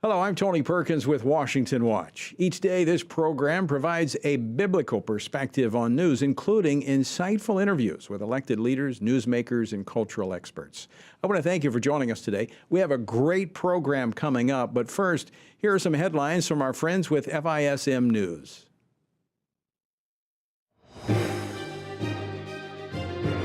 Hello, I'm Tony Perkins with Washington Watch. Each day, this program provides a biblical perspective on news, including insightful interviews with elected leaders, newsmakers, and cultural experts. I want to thank you for joining us today. We have a great program coming up, but first, here are some headlines from our friends with FISM News.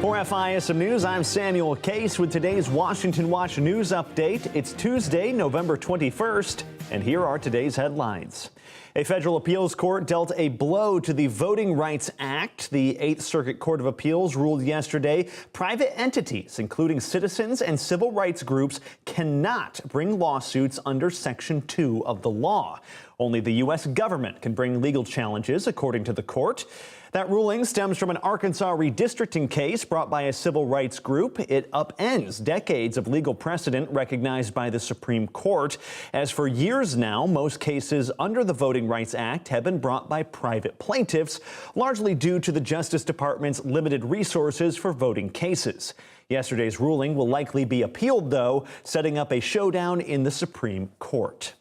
For FISM News, I'm Samuel Case with today's Washington Watch News Update. It's Tuesday, November 21st, and here are today's headlines. A federal appeals court dealt a blow to the Voting Rights Act. The 8th Circuit Court of Appeals ruled yesterday private entities, including citizens and civil rights groups, cannot bring lawsuits under Section 2 of the law. Only the U.S. government can bring legal challenges, according to the court. That ruling stems from an Arkansas redistricting case brought by a civil rights group. It upends decades of legal precedent recognized by the Supreme Court. As for years now, most cases under the Voting Rights Act have been brought by private plaintiffs, largely due to the Justice Department's limited resources for voting cases. Yesterday's ruling will likely be appealed, though, setting up a showdown in the Supreme Court.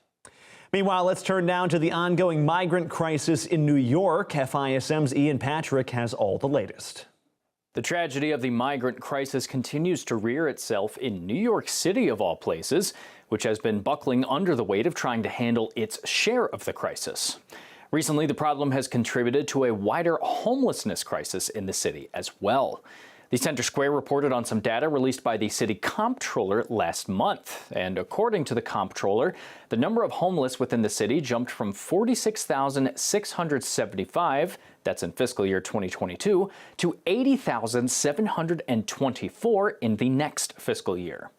Meanwhile, let's turn now to the ongoing migrant crisis in New York. FISM's Ian Patrick has all the latest. The tragedy of the migrant crisis continues to rear itself in New York City, of all places, which has been buckling under the weight of trying to handle its share of the crisis. Recently, the problem has contributed to a wider homelessness crisis in the city as well. The Center Square reported on some data released by the city comptroller last month. And according to the comptroller, the number of homeless within the city jumped from 46,675, that's in fiscal year 2022, to 80,724 in the next fiscal year.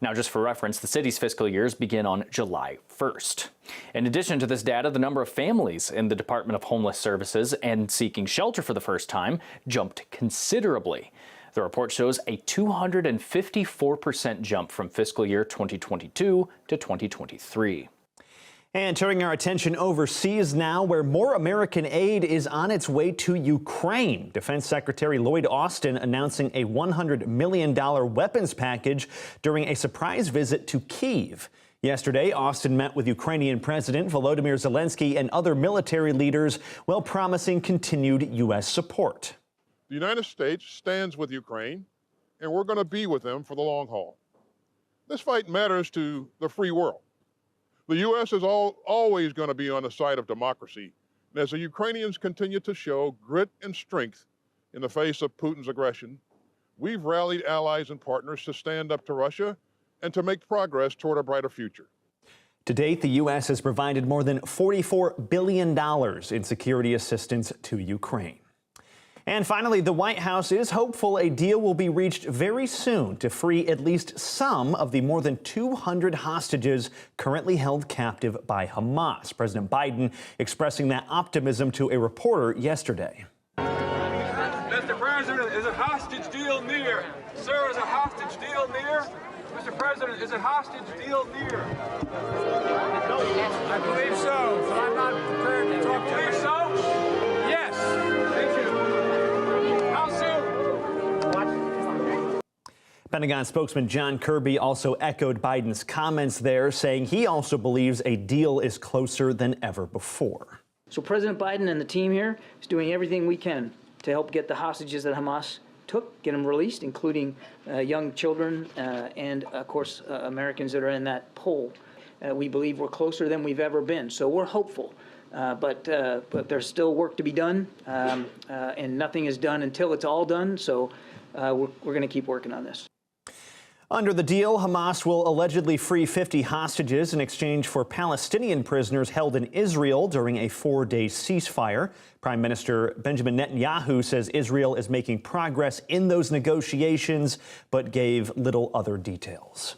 Now, just for reference, the city's fiscal years begin on July 1st. In addition to this data, the number of families in the Department of Homeless Services and seeking shelter for the first time jumped considerably. The report shows a 254% jump from fiscal year 2022 to 2023. And turning our attention overseas now, where more American aid is on its way to Ukraine. Defense Secretary Lloyd Austin announcing a $100 million weapons package during a surprise visit to Kyiv. Yesterday, Austin met with Ukrainian President Volodymyr Zelensky and other military leaders while promising continued U.S. support. The United States stands with Ukraine, and we're going to be with them for the long haul. This fight matters to the free world. The U.S. is always going to be on the side of democracy, and as the Ukrainians continue to show grit and strength in the face of Putin's aggression, we've rallied allies and partners to stand up to Russia and to make progress toward a brighter future. To date, the U.S. has provided more than $44 billion in security assistance to Ukraine. And finally, the White House is hopeful a deal will be reached very soon to free at least some of the more than 200 hostages currently held captive by Hamas. President Biden expressing that optimism to a reporter yesterday. Mr. President, is a hostage deal near? Sir, is a hostage deal near? Mr. President, is a hostage deal near? I believe so, but I'm not prepared to talk to you. Believe so? Yes. Thank you. How soon? Pentagon spokesman John Kirby also echoed Biden's comments there, saying he also believes a deal is closer than ever before. So President Biden and the team here is doing everything we can to help get the hostages that Hamas took, get them released, including young children and, of course, Americans that are in that poll. We believe we're closer than we've ever been, so we're hopeful. But there's still work to be done, and nothing is done until it's all done, so we're going to keep working on this. Under the deal, Hamas will allegedly free 50 hostages in exchange for Palestinian prisoners held in Israel during a 4-day ceasefire. Prime Minister Benjamin Netanyahu says Israel is making progress in those negotiations, but gave little other details.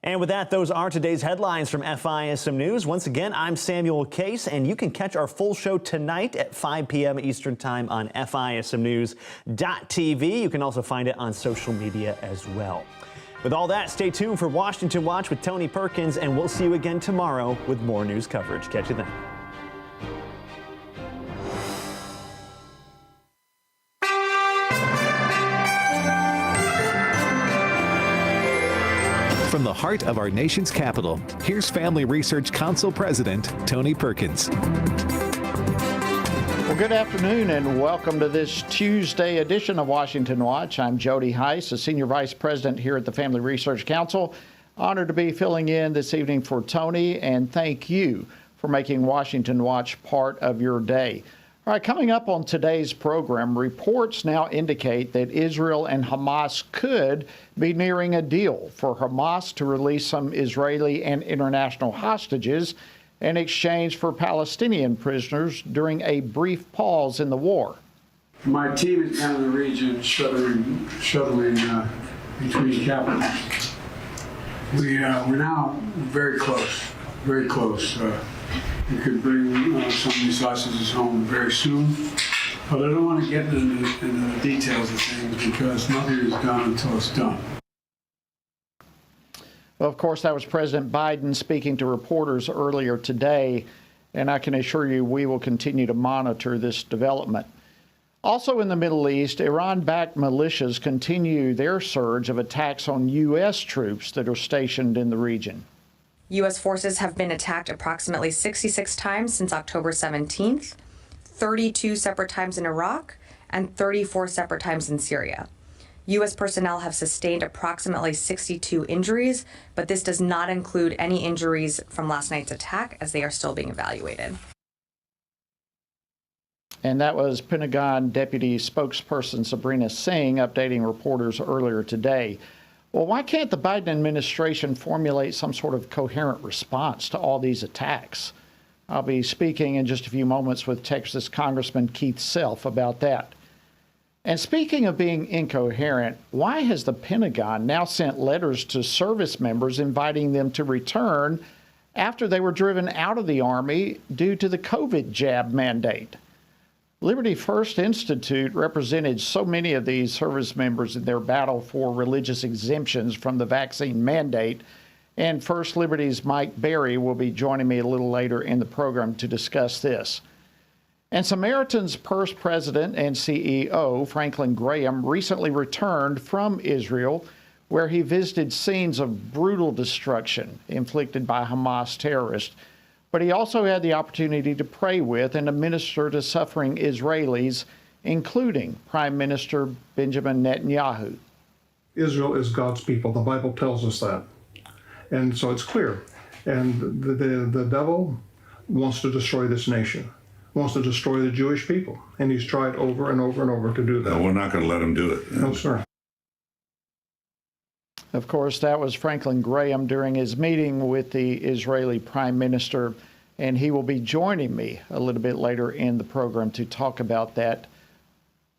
And with that, those are today's headlines from FISM News. Once again, I'm Samuel Case, and you can catch our full show tonight at 5 p.m. Eastern Time on FISMnews.tv. You can also find it on social media as well. With all that, stay tuned for Washington Watch with Tony Perkins, and we'll see you again tomorrow with more news coverage. Catch you then. From from the heart of our nation's capital, here's Family Research Council President Tony Perkins. Well, good afternoon and welcome to this Tuesday edition of Washington Watch. I'm Jody Heiss, a Senior Vice President here at the Family Research Council. Honored to be filling in this evening for Tony, and thank you for making Washington Watch part of your day. All right, coming up on today's program, reports now indicate that Israel and Hamas could be nearing a deal for Hamas to release some Israeli and international hostages in exchange for Palestinian prisoners during a brief pause in the war. My team is down in the region shuttling between capitals. We're now very close, very close. We could bring some of these hostages home very soon, but I don't want to get into the details of things because nothing is done until it's done. Well, of course, that was President Biden speaking to reporters earlier today, and I can assure you we will continue to monitor this development. Also in the Middle East, Iran-backed militias continue their surge of attacks on U.S. troops that are stationed in the region. U.S. forces have been attacked approximately 66 times since October 17th, 32 separate times in Iraq, and 34 separate times in Syria. U.S. personnel have sustained approximately 62 injuries, but this does not include any injuries from last night's attack, as they are still being evaluated. And that was Pentagon Deputy Spokesperson Sabrina Singh updating reporters earlier today. Well, why can't the Biden administration formulate some sort of coherent response to all these attacks? I'll be speaking in just a few moments with Texas Congressman Keith Self about that. And speaking of being incoherent, why has the Pentagon now sent letters to service members inviting them to return after they were driven out of the Army due to the COVID jab mandate? Liberty First Institute represented so many of these service members in their battle for religious exemptions from the vaccine mandate, and First Liberty's Mike Berry will be joining me a little later in the program to discuss this. And Samaritan's first president and CEO, Franklin Graham, recently returned from Israel, where he visited scenes of brutal destruction inflicted by Hamas terrorists. But he also had the opportunity to pray with and to minister to suffering Israelis, including Prime Minister Benjamin Netanyahu. Israel is God's people. The Bible tells us that. And so it's clear. And the devil wants to destroy this nation, wants to destroy the Jewish people. And he's tried over and over and over to do that. No, we're not going to let him do it. No, sir. Of course, that was Franklin Graham during his meeting with the Israeli Prime Minister, and he will be joining me a little bit later in the program to talk about that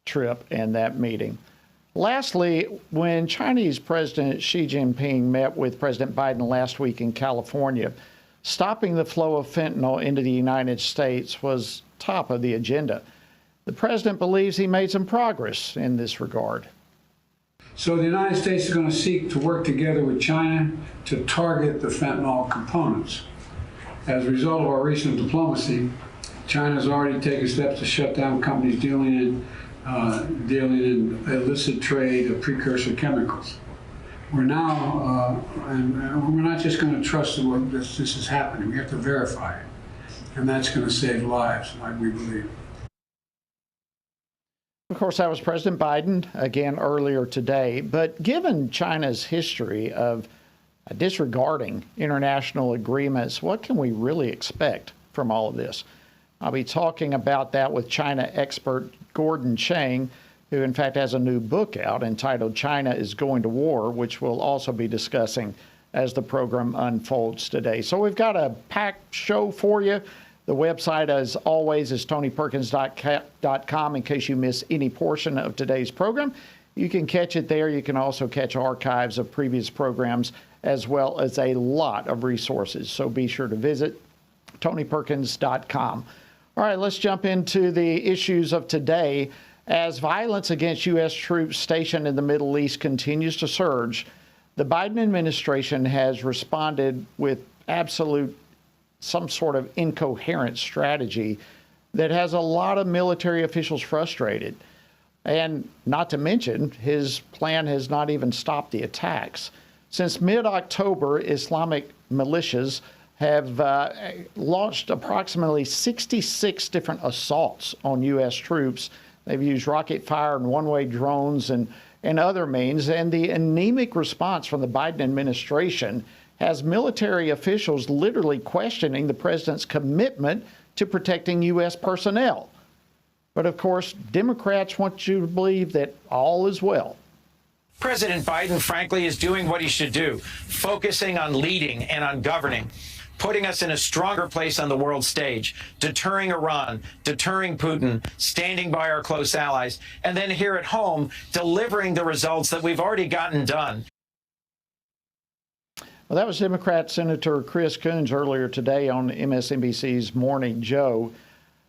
trip and that meeting. Lastly, when Chinese President Xi Jinping met with President Biden last week in California, stopping the flow of fentanyl into the United States was top of the agenda. The president believes he made some progress in this regard. So the United States is going to seek to work together with China to target the fentanyl components. As a result of our recent diplomacy, China has already taken steps to shut down companies dealing in illicit trade of precursor chemicals. We're now, and we're not just going to trust that this is happening. We have to verify it, and that's going to save lives, we believe. Of course, that was President Biden, again, earlier today. But given China's history of disregarding international agreements, what can we really expect from all of this? I'll be talking about that with China expert Gordon Chang, who in fact has a new book out entitled China is Going to War, which we'll also be discussing as the program unfolds today. So we've got a packed show for you. The website, as always, is tonyperkins.com in case you miss any portion of today's program. You can catch it there. You can also catch archives of previous programs as well as a lot of resources. So be sure to visit tonyperkins.com. All right, let's jump into the issues of today. As violence against U.S. troops stationed in the Middle East continues to surge, the Biden administration has responded with some sort of incoherent strategy that has a lot of military officials frustrated. And not to mention, his plan has not even stopped the attacks. Since mid-October, Islamic militias have launched approximately 66 different assaults on U.S. troops. They've used rocket fire and one-way drones and other means. And the anemic response from the Biden administration has military officials literally questioning the president's commitment to protecting U.S. personnel. But of course, Democrats want you to believe that all is well. President Biden, frankly, is doing what he should do, focusing on leading and on governing, putting us in a stronger place on the world stage, deterring Iran, deterring Putin, standing by our close allies, and then here at home, delivering the results that we've already gotten done. Well, that was Democrat Senator Chris Coons earlier today on MSNBC's Morning Joe.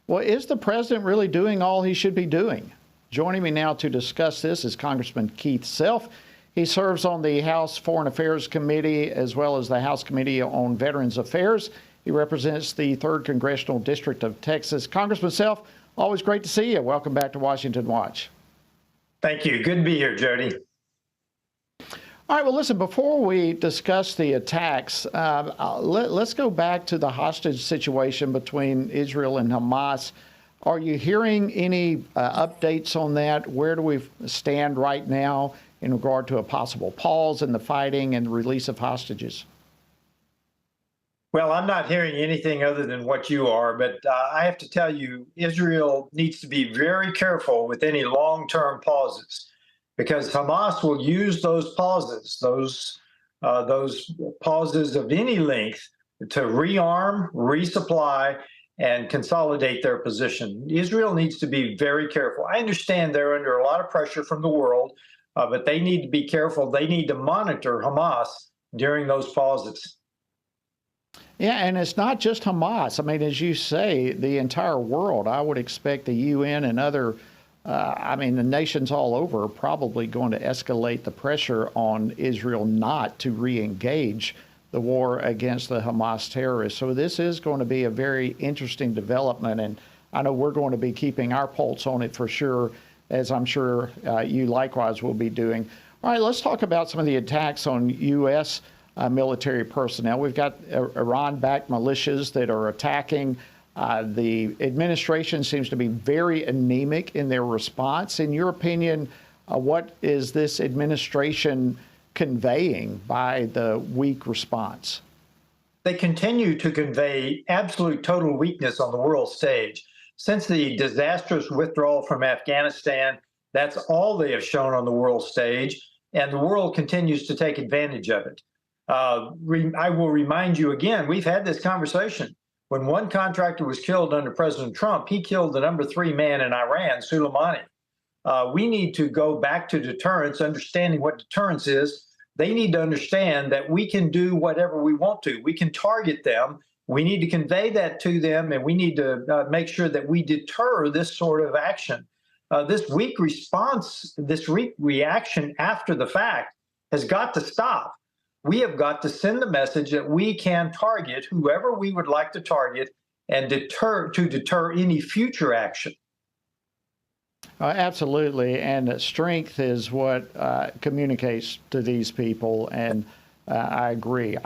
Well, is the president really doing all he should be doing? Joining me now to discuss this is Congressman Keith Self. He serves on the House Foreign Affairs Committee as well as the House Committee on Veterans Affairs. He represents the 3rd Congressional District of Texas. Congressman Self, always great to see you. Welcome back to Washington Watch. Thank you. Good to be here, Jody. All right, well, listen, before we discuss the attacks, let's go back to the hostage situation between Israel and Hamas. Are you hearing any updates on that? Where do we stand right now in regard to a possible pause in the fighting and the release of hostages? Well, I'm not hearing anything other than what you are, but I have to tell you, Israel needs to be very careful with any long-term pauses, because Hamas will use those pauses, those pauses of any length, to rearm, resupply, and consolidate their position. Israel needs to be very careful. I understand they're under a lot of pressure from the world, but they need to be careful. They need to monitor Hamas during those pauses. Yeah, and it's not just Hamas. I mean, as you say, the entire world. I would expect the UN and other, the nations all over are probably going to escalate the pressure on Israel not to re-engage the war against the Hamas terrorists. So this is going to be a very interesting development, and I know we're going to be keeping our pulse on it for sure, as I'm sure you likewise will be doing. All right, let's talk about some of the attacks on U.S. Military personnel. We've got Iran-backed militias that are attacking. The administration seems to be very anemic in their response. In your opinion, what is this administration conveying by the weak response? They continue to convey absolute total weakness on the world stage. Since the disastrous withdrawal from Afghanistan, that's all they have shown on the world stage, and the world continues to take advantage of it. I will remind you again, we've had this conversation. When one contractor was killed under President Trump, he killed the number 3 man in Iran, Soleimani. We need to go back to deterrence, understanding what deterrence is. They need to understand that we can do whatever we want to. We can target them. We need to convey that to them, and we need to make sure that we deter this sort of action. This weak response, this weak reaction after the fact has got to stop. We have got to send the message that we can target whoever we would like to target and deter any future action. Absolutely, and strength is what communicates to these people, and I agree.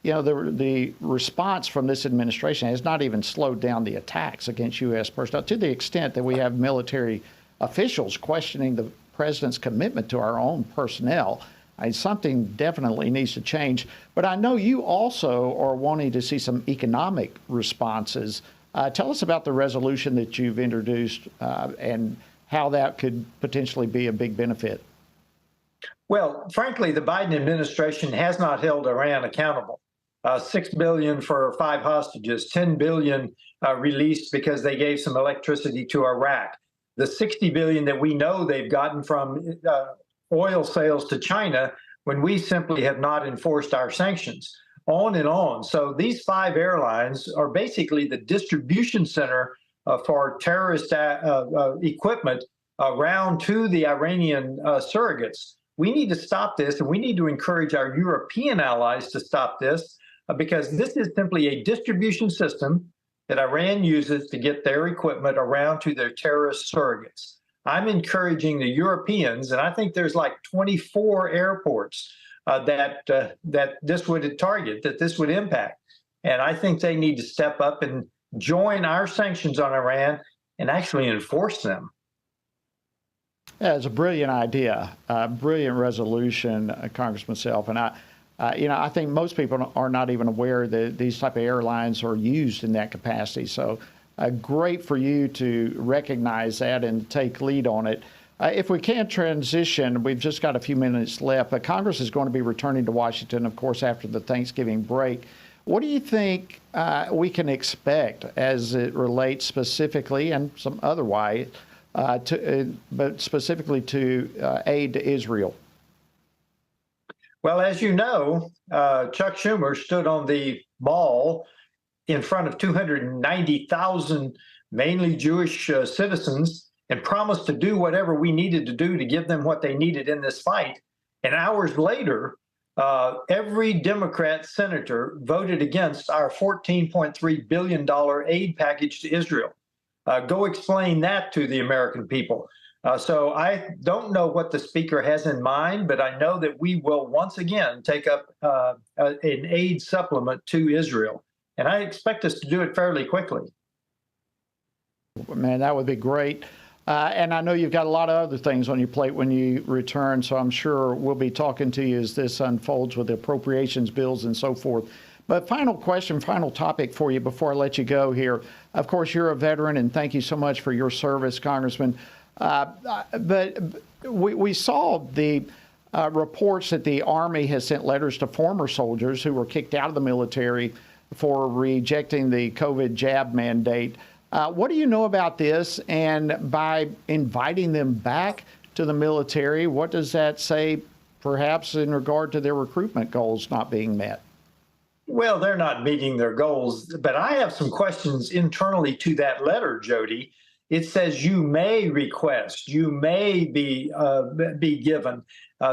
The response from this administration has not even slowed down the attacks against U.S. personnel, to the extent that we have military officials questioning the president's commitment to our own personnel. Something definitely needs to change. But I know you also are wanting to see some economic responses. Tell us about the resolution that you've introduced and how that could potentially be a big benefit. Well, frankly, the Biden administration has not held Iran accountable. $6 billion for 5 hostages, $10 billion released because they gave some electricity to Iraq. The $60 billion that we know they've gotten from oil sales to China, when we simply have not enforced our sanctions, on and on. So these 5 airlines are basically the distribution center for terrorist equipment around to the Iranian surrogates. We need to stop this, and we need to encourage our European allies to stop this, because this is simply a distribution system that Iran uses to get their equipment around to their terrorist surrogates. I'm encouraging the Europeans, and I think there's like 24 airports that this would target, that this would impact. And I think they need to step up and join our sanctions on Iran and actually enforce them. Yeah, it's a brilliant idea, brilliant resolution, Congressman Self. And I think most people are not even aware that these type of airlines are used in that capacity. So great for you to recognize that and take lead on it. If we can transition, we've just got a few minutes left, but Congress is going to be returning to Washington, of course, after the Thanksgiving break. What do you think we can expect as it relates specifically and some otherwise, but specifically to aid to Israel? Well, as you know, Chuck Schumer stood on the Mall in front of 290,000 mainly Jewish citizens and promised to do whatever we needed to do to give them what they needed in this fight. And hours later, every Democrat senator voted against our $14.3 billion aid package to Israel. Go explain that to the American people. So I don't know what the speaker has in mind, but I know that we will once again take up an aid supplement to Israel. And I expect us to do it fairly quickly. Man, that would be great. And I know you've got a lot of other things on your plate when you return, so I'm sure we'll be talking to you as this unfolds with the appropriations bills and so forth. But final question, final topic for you before I let you go here. Of course, you're a veteran, and thank you so much for your service, Congressman. But we saw the reports that the Army has sent letters to former soldiers who were kicked out of the military for rejecting the COVID jab mandate. What do you know about this? And by inviting them back to the military, what does that say perhaps in regard to their recruitment goals not being met? Well, they're not meeting their goals, but I have some questions internally to that letter, Jody. It says you may request, you may be given.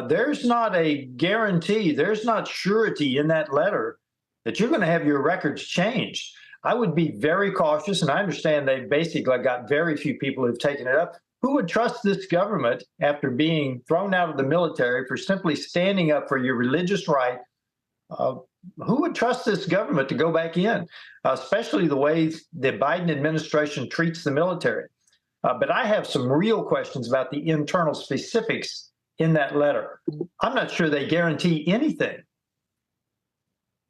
There's not a guarantee, there's not surety in that letter that you're going to have your records changed. I would be very cautious, and I understand they basically got very few people who've taken it up. Who would trust this government after being thrown out of the military for simply standing up for your religious right? Who would trust this government to go back in, especially the way the Biden administration treats the military? But I have some real questions about the internal specifics in that letter. I'm not sure they guarantee anything.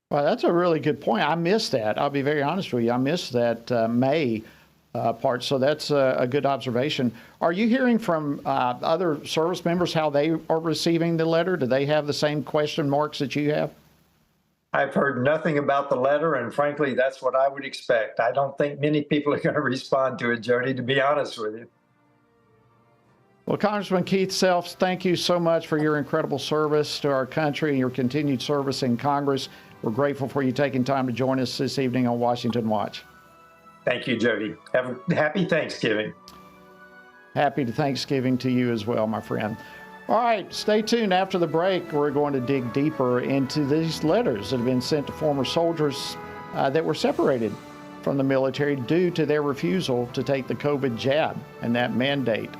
Well, that's a really good point. I missed that. I'll be very honest with you. I missed that May part. So that's a good observation. Are you hearing from other service members how they are receiving the letter? Do they have the same question marks that you have? I've heard nothing about the letter, and frankly, that's what I would expect. I don't think many people are going to respond to it, Jody, to be honest with you. Well, Congressman Keith Self, thank you so much for your incredible service to our country and your continued service in Congress. We're grateful for you taking time to join us this evening on Washington Watch. Thank you, Jody. Have a happy Thanksgiving. Happy Thanksgiving to you as well, my friend. All right, stay tuned. After the break, we're going to dig deeper into these letters that have been sent to former soldiers that were separated from the military due to their refusal to take the COVID jab and that mandate.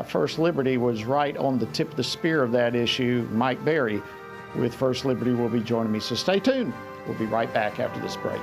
First Liberty was right on the tip of the spear of that issue. Mike Berry with First Liberty will be joining me, so stay tuned. We'll be right back after this break.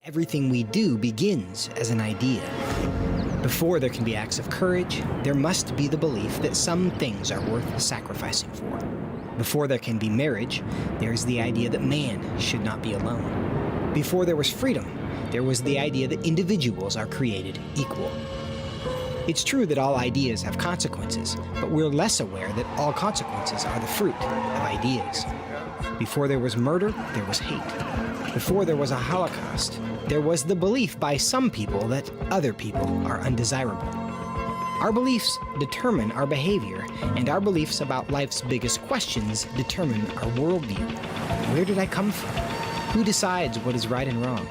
Everything we do begins as an idea. Before there can be acts of courage, there must be the belief that some things are worth sacrificing for. Before there can be marriage, there is the idea that man should not be alone. Before there was freedom, there was the idea that individuals are created equal. It's true that all ideas have consequences, but we're less aware that all consequences are the fruit of ideas. Before there was murder, there was hate. Before there was a Holocaust, there was the belief by some people that other people are undesirable. Our beliefs determine our behavior, and our beliefs about life's biggest questions determine our worldview. Where did I come from? Who decides what is right and wrong?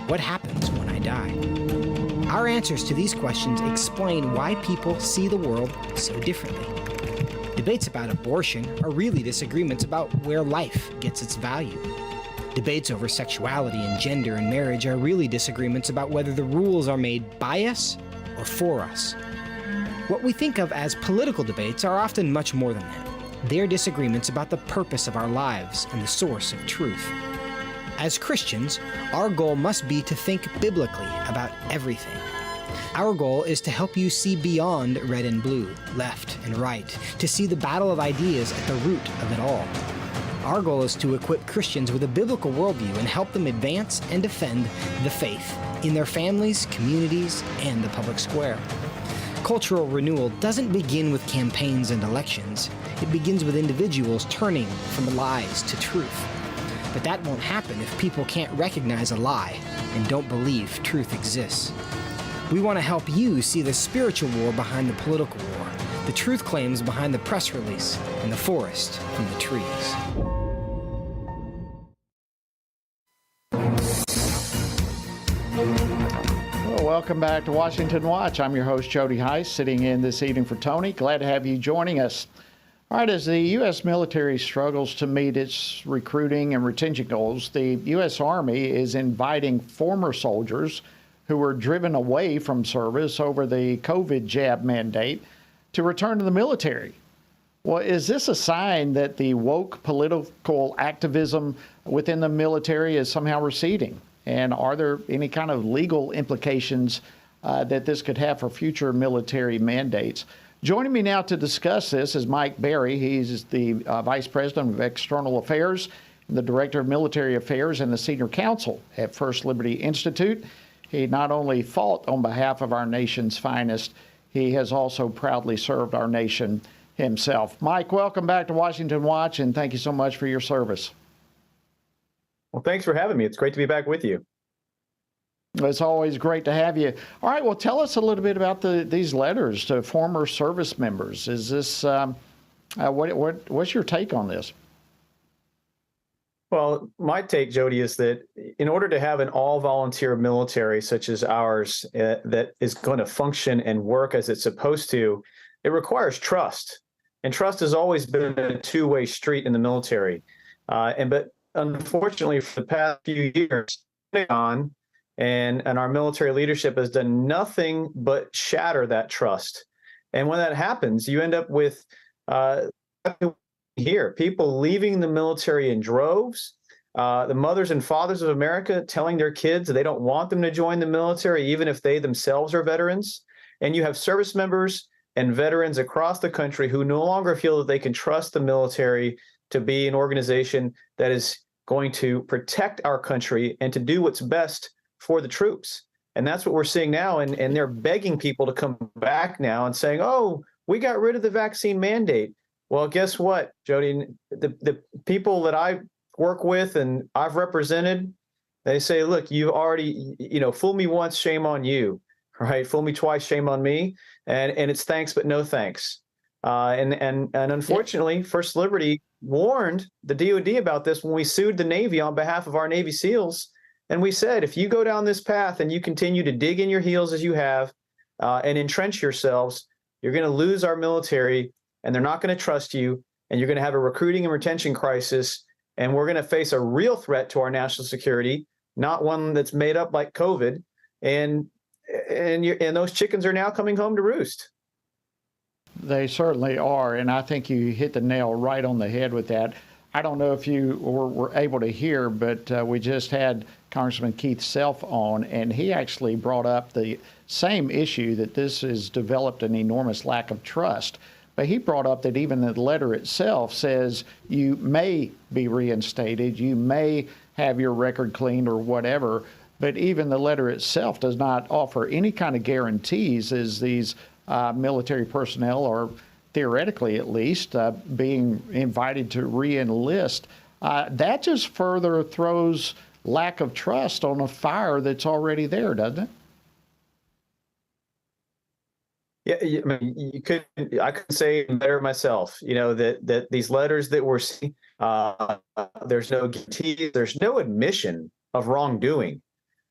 What happens when I die? Our answers to these questions explain why people see the world so differently. Debates about abortion are really disagreements about where life gets its value. Debates over sexuality and gender and marriage are really disagreements about whether the rules are made by us or for us. What we think of as political debates are often much more than that. They're disagreements about the purpose of our lives and the source of truth. As Christians, our goal must be to think biblically about everything. Our goal is to help you see beyond red and blue, left and right, to see the battle of ideas at the root of it all. Our goal is to equip Christians with a biblical worldview and help them advance and defend the faith in their families, communities, and the public square. Cultural renewal doesn't begin with campaigns and elections. It begins with individuals turning from lies to truth. But that won't happen if people can't recognize a lie and don't believe truth exists. We want to help you see the spiritual war behind the political war, the truth claims behind the press release, and the forest from the trees. Well, welcome back to Washington Watch. I'm your host, Jody Heiss, sitting in this evening for Tony. Glad to have you joining us. All right, as the U.S. military struggles to meet its recruiting and retention goals, the U.S. Army is inviting former soldiers who were driven away from service over the COVID jab mandate to return to the military. Well, is this a sign that the woke political activism within the military is somehow receding? And are there any kind of legal implications that this could have for future military mandates? Joining me now to discuss this is Mike Berry. He's the Vice President of External Affairs and the Director of Military Affairs and the Senior Counsel at First Liberty Institute. He not only fought on behalf of our nation's finest, he has also proudly served our nation himself. Mike, welcome back to Washington Watch, and thank you so much for your service. Well, thanks for having me. It's great to be back with you. It's always great to have you. All right, well, tell us a little bit about these letters to former service members. Is this what's your take on this? Well, my take, Jody, is that in order to have an all-volunteer military such as ours that is going to function and work as it's supposed to, it requires trust. And trust has always been a two-way street in the military. But unfortunately, for the past few years, and our military leadership has done nothing but shatter that trust. And when that happens, you end up with people leaving the military in droves, the mothers and fathers of America telling their kids they don't want them to join the military, even if they themselves are veterans. And you have service members and veterans across the country who no longer feel that they can trust the military to be an organization that is going to protect our country and to do what's best for the troops. And that's what we're seeing now. And they're begging people to come back now and saying, oh, we got rid of the vaccine mandate. Well, guess what, Jody? The people that I work with and I've represented, they say, look, you already, fool me once, shame on you, right? Fool me twice, shame on me. And it's thanks, but no thanks. And unfortunately, First Liberty warned the DOD about this when we sued the Navy on behalf of our Navy SEALs. And we said, if you go down this path and you continue to dig in your heels as you have and entrench yourselves, you're going to lose our military and they're not going to trust you. And you're going to have a recruiting and retention crisis. And we're going to face a real threat to our national security, not one that's made up like COVID. And those chickens are now coming home to roost. They certainly are, and I think you hit the nail right on the head with that. I don't know if you were able to hear, but we just had Congressman Keith Self on, and he actually brought up the same issue, that this has developed an enormous lack of trust. But he brought up that even the letter itself says you may be reinstated, you may have your record cleaned or whatever, but even the letter itself does not offer any kind of guarantees as these military personnel are, theoretically at least, being invited to re-enlist. That just further throws lack of trust on a fire that's already there, doesn't it? Yeah, I mean, I couldn't say it better myself. You know, that these letters that we're seeing, there's no guarantee, there's no admission of wrongdoing,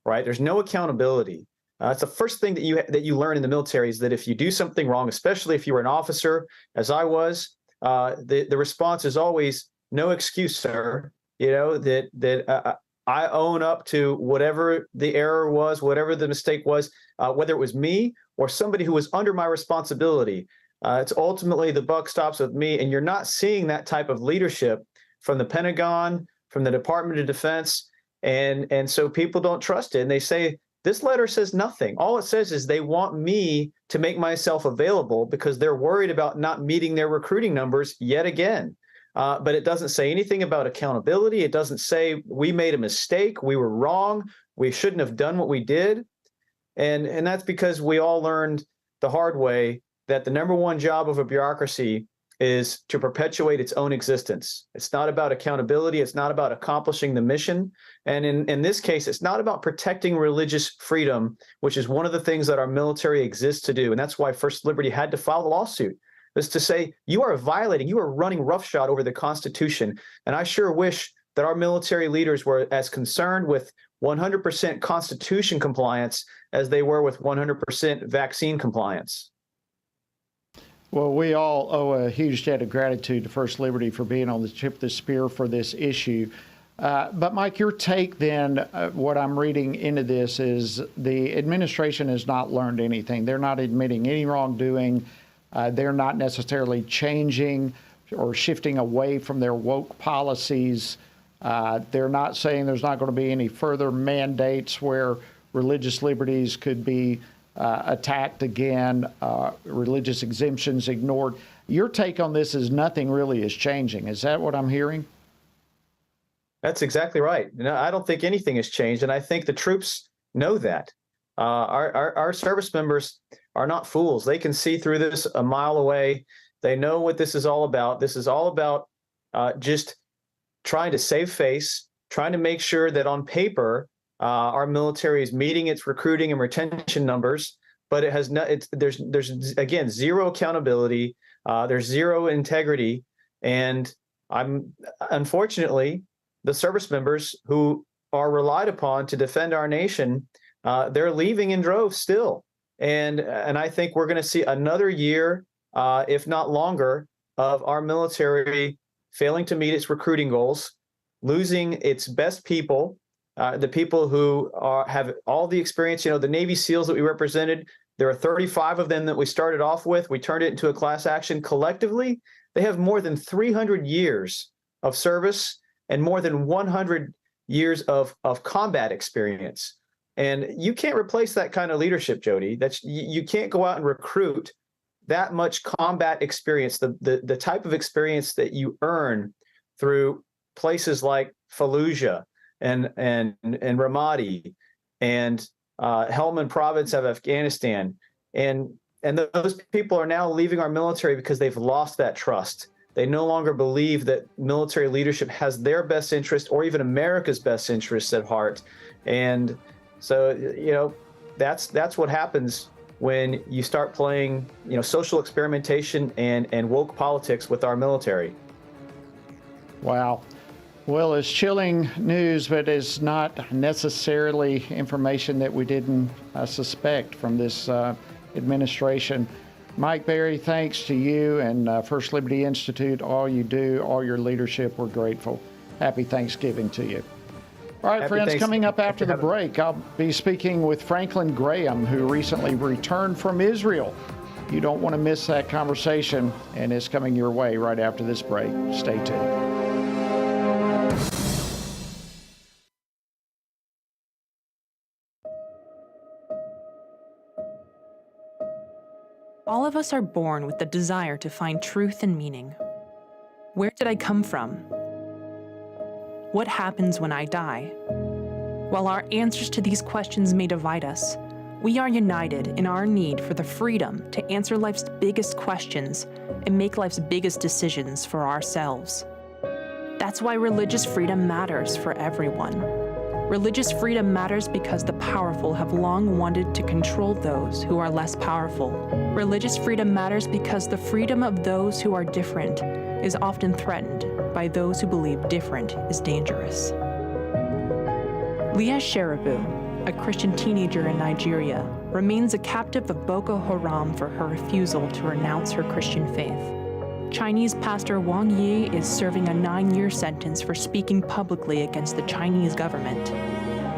right? There's no accountability. It's the first thing that you learn in the military is that if you do something wrong, especially if you were an officer, as I was, the response is always no excuse, sir. You know, that I own up to whatever the error was, whatever the mistake was, whether it was me or somebody who was under my responsibility. It's ultimately the buck stops with me, and you're not seeing that type of leadership from the Pentagon, from the Department of Defense, and so people don't trust it. And they say, this letter says nothing. All it says is they want me to make myself available because they're worried about not meeting their recruiting numbers yet again. But it doesn't say anything about accountability. It doesn't say we made a mistake, we were wrong, we shouldn't have done what we did. And that's because we all learned the hard way that the number one job of a bureaucracy is to perpetuate its own existence. It's not about accountability. It's not about accomplishing the mission. And in this case, it's not about protecting religious freedom, which is one of the things that our military exists to do. And that's why First Liberty had to file the lawsuit, is to say, you are running roughshod over the Constitution. And I sure wish that our military leaders were as concerned with 100% Constitution compliance as they were with 100% vaccine compliance. Well, we all owe a huge debt of gratitude to First Liberty for being on the tip of the spear for this issue. But Mike, your take then, what I'm reading into this is the administration has not learned anything. They're not admitting any wrongdoing. They're not necessarily changing or shifting away from their woke policies. They're not saying there's not going to be any further mandates where religious liberties could be attacked again, religious exemptions ignored. Your take on this is nothing really is changing. Is that what I'm hearing? That's exactly right. No, I don't think anything has changed, and I think the troops know that. Our service members are not fools. They can see through this a mile away. They know what this is all about. This is all about just trying to save face, trying to make sure that on paper our military is meeting its recruiting and retention numbers, but it has no. There's again zero accountability. There's zero integrity, and unfortunately the service members who are relied upon to defend our nation, they're leaving in droves still, and I think we're going to see another year, if not longer, of our military failing to meet its recruiting goals, losing its best people. The people who have all the experience, the Navy SEALs that we represented, there are 35 of them that we started off with. We turned it into a class action. Collectively, they have more than 300 years of service and more than 100 years of combat experience. And you can't replace that kind of leadership, Jody. You can't go out and recruit that much combat experience, the type of experience that you earn through places like Fallujah and Ramadi and Helmand province of Afghanistan. And those people are now leaving our military because they've lost that trust. They no longer believe that military leadership has their best interest or even America's best interests at heart. And so, that's what happens when you start playing, social experimentation and woke politics with our military. Wow. Well, it's chilling news, but it's not necessarily information that we didn't suspect from this administration. Mike Berry, thanks to you and First Liberty Institute, all you do, all your leadership. We're grateful. Happy Thanksgiving to you. All right, friends, coming up after the break, I'll be speaking with Franklin Graham, who recently returned from Israel. You don't want to miss that conversation, and it's coming your way right after this break. Stay tuned. of us are born with the desire to find truth and meaning. Where did I come from? What happens when I die? While our answers to these questions may divide us, we are united in our need for the freedom to answer life's biggest questions and make life's biggest decisions for ourselves. That's why religious freedom matters for everyone. Religious freedom matters because the powerful have long wanted to control those who are less powerful. Religious freedom matters because the freedom of those who are different is often threatened by those who believe different is dangerous. Leah Sheribu, a Christian teenager in Nigeria, remains a captive of Boko Haram for her refusal to renounce her Christian faith. Chinese pastor Wang Yi is serving a 9-year sentence for speaking publicly against the Chinese government.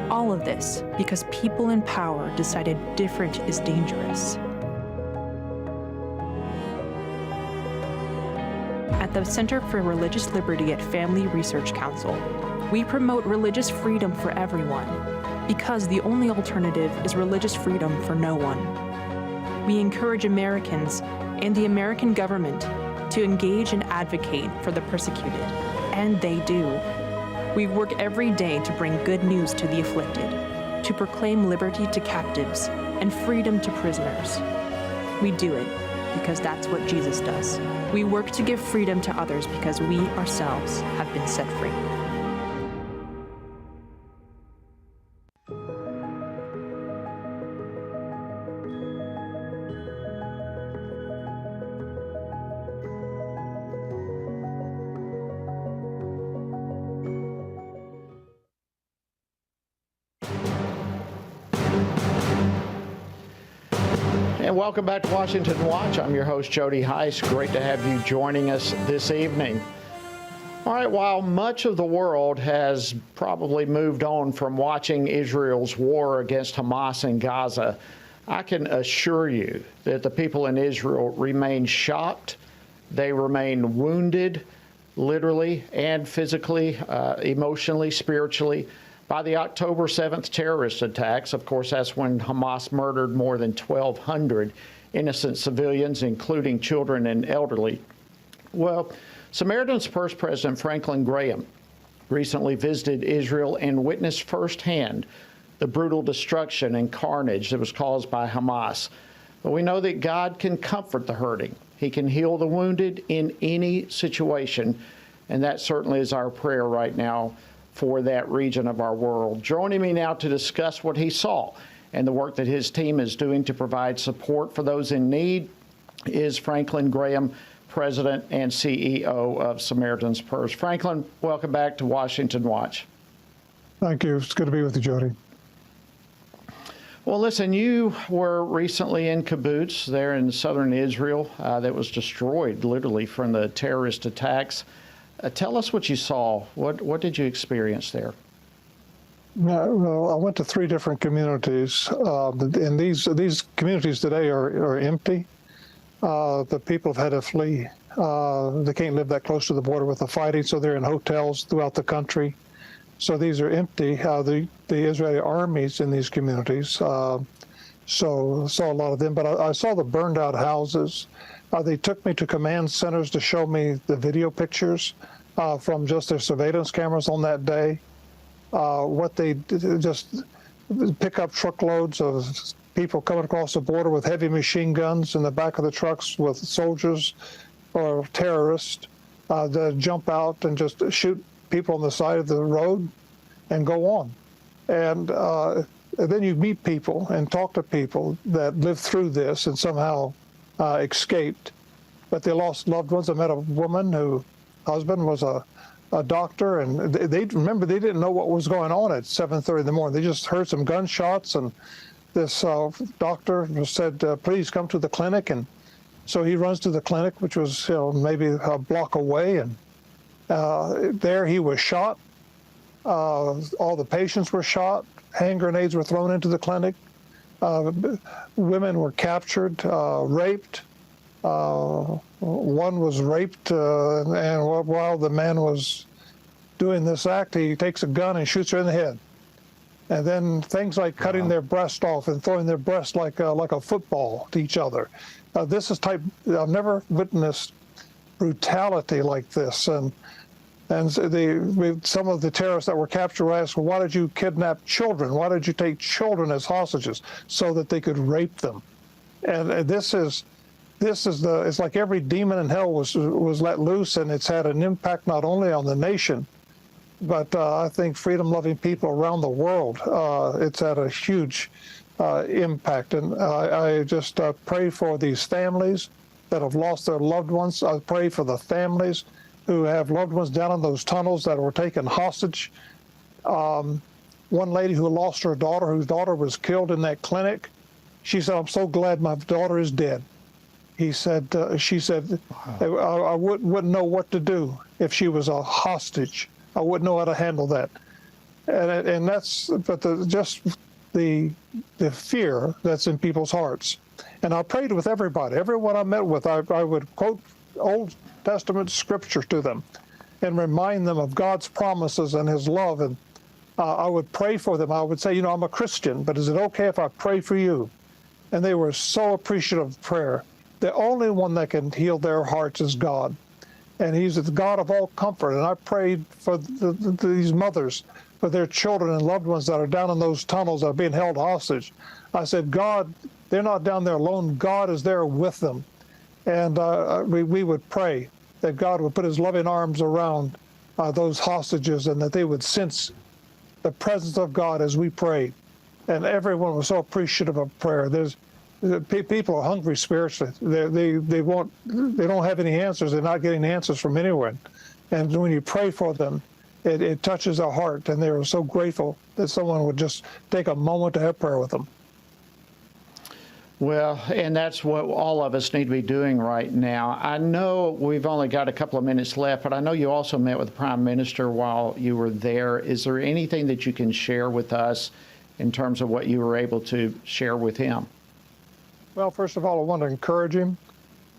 All of this because people in power decided different is dangerous. At the Center for Religious Liberty at Family Research Council, we promote religious freedom for everyone because the only alternative is religious freedom for no one. We encourage Americans and the American government to engage and advocate for the persecuted, and they do. We work every day to bring good news to the afflicted, to proclaim liberty to captives and freedom to prisoners. We do it because that's what Jesus does. We work to give freedom to others because we ourselves have been set free. And welcome back to Washington Watch. I'm your host, Jody Heiss. Great to have you joining us this evening. All right, while much of the world has probably moved on from watching Israel's war against Hamas in Gaza, I can assure you that the people in Israel remain shocked. They remain wounded, literally and physically, emotionally, spiritually, by the October 7th terrorist attacks. Of course, that's when Hamas murdered more than 1,200 innocent civilians, including children and elderly. Well, Samaritan's Purse President Franklin Graham recently visited Israel and witnessed firsthand the brutal destruction and carnage that was caused by Hamas. But we know that God can comfort the hurting. He can heal the wounded in any situation, and that certainly is our prayer right now for that region of our world. Joining me now to discuss what he saw and the work that his team is doing to provide support for those in need is Franklin Graham, President and CEO of Samaritan's Purse. Franklin, welcome back to Washington Watch. Thank you. It's good to be with you, Jody. Well, listen, you were recently in Kibbutz there in southern Israel that was destroyed literally from the terrorist attacks. Tell us what you saw. What did you experience there? Well, I went to 3 different communities, and these communities today are empty. The people have had to flee. They can't live that close to the border with the fighting, so they're in hotels throughout the country. So these are empty. The Israeli armies in these communities, so saw a lot of them. But I saw the burned out houses. They took me to command centers to show me the video pictures from just their surveillance cameras on that day. What they did, just pick up truckloads of people coming across the border with heavy machine guns in the back of the trucks with soldiers or terrorists that jump out and just shoot people on the side of the road and go on. And then you meet people and talk to people that lived through this and somehow escaped, but they lost loved ones. I met a woman whose husband was a doctor, and they didn't know what was going on at 7:30 in the morning. They just heard some gunshots, and this doctor said, please come to the clinic. And so he runs to the clinic, which was maybe a block away, and there he was shot. All the patients were shot. Hand grenades were thrown into the clinic. Women were captured, raped. One was raped, and while the man was doing this act, he takes a gun and shoots her in the head. And then things like cutting their breast off and throwing their breast like a football to each other. this is I've never witnessed brutality like this. And some of the terrorists that were captured were asked, well, why did you kidnap children? Why did you take children as hostages? So that they could rape them. And it's like every demon in hell was let loose, and it's had an impact not only on the nation, but I think freedom-loving people around the world. It's had a huge impact. And I just pray for these families that have lost their loved ones. I pray for the families who have loved ones down in those tunnels that were taken hostage. One lady who lost her daughter, whose daughter was killed in that clinic, she said, I'm so glad my daughter is dead. She said, wow. I wouldn't know what to do if she was a hostage. I wouldn't know how to handle that. And that's, but the fear that's in people's hearts. And I prayed with everybody. Everyone I met with, I would quote Old Testament scripture to them and remind them of God's promises and his love. And I would pray for them. I would say, I'm a Christian, but is it okay if I pray for you? And they were so appreciative of prayer. The only one that can heal their hearts is God. And he's the God of all comfort. And I prayed for these mothers, for their children and loved ones that are down in those tunnels that are being held hostage. I said, God, they're not down there alone. God is there with them. And we would pray that God would put his loving arms around those hostages and that they would sense the presence of God as we prayed. And everyone was so appreciative of prayer. People are hungry spiritually. They don't have any answers. They're not getting answers from anyone. And when you pray for them, it touches their heart, and they are so grateful that someone would just take a moment to have prayer with them. Well, and that's what all of us need to be doing right now. I know we've only got a couple of minutes left, but I know you also met with the Prime Minister while you were there. Is there anything that you can share with us in terms of what you were able to share with him? Well, first of all, I want to encourage him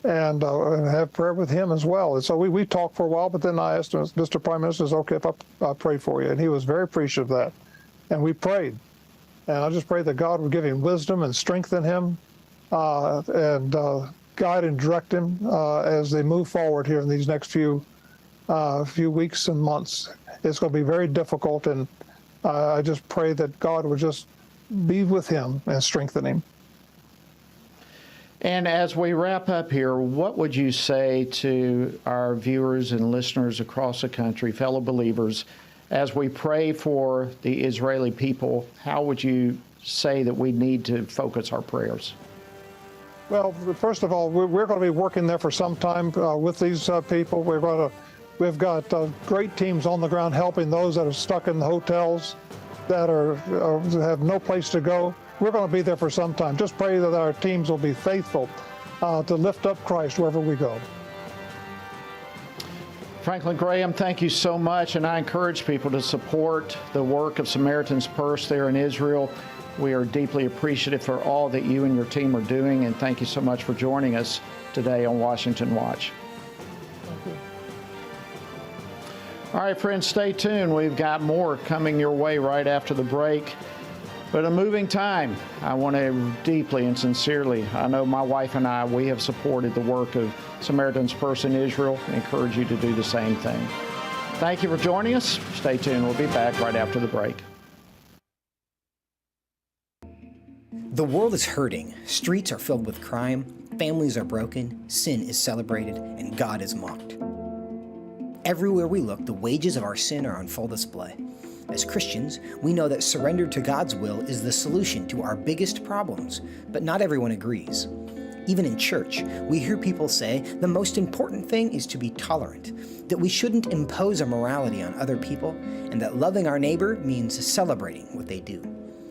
and have prayer with him as well. And so we talked for a while, but then I asked him, Mr. Prime Minister, is it okay if I pray for you? And he was very appreciative of that. And we prayed. And I just pray that God would give him wisdom and strengthen him and guide and direct him as they move forward here in these next few weeks and months. It's going to be very difficult, and I just pray that God would just be with him and strengthen him. And as we wrap up here, what would you say to our viewers and listeners across the country, fellow believers, as we pray for the Israeli people? How would you say that we need to focus our prayers? Well, first of all, we're going to be working there for some time with these people. We've got great teams on the ground helping those that are stuck in the hotels, that have no place to go. We're going to be there for some time. Just pray that our teams will be faithful to lift up Christ wherever we go. Franklin Graham, thank you so much, and I encourage people to support the work of Samaritan's Purse there in Israel. We are deeply appreciative for all that you and your team are doing, and thank you so much for joining us today on Washington Watch. Thank you. All right, friends, stay tuned. We've got more coming your way right after the break. But a moving time. I want to deeply and sincerely, I know my wife and we have supported the work of Samaritan's Purse in Israel. I encourage you to do the same thing. Thank you for joining us. Stay tuned. We'll be back right after the break. The world is hurting. Streets are filled with crime. Families are broken. Sin is celebrated, and God is mocked. Everywhere we look, the wages of our sin are on full display. As Christians, we know that surrender to God's will is the solution to our biggest problems, but not everyone agrees. Even in church, we hear people say the most important thing is to be tolerant, that we shouldn't impose our morality on other people, and that loving our neighbor means celebrating what they do.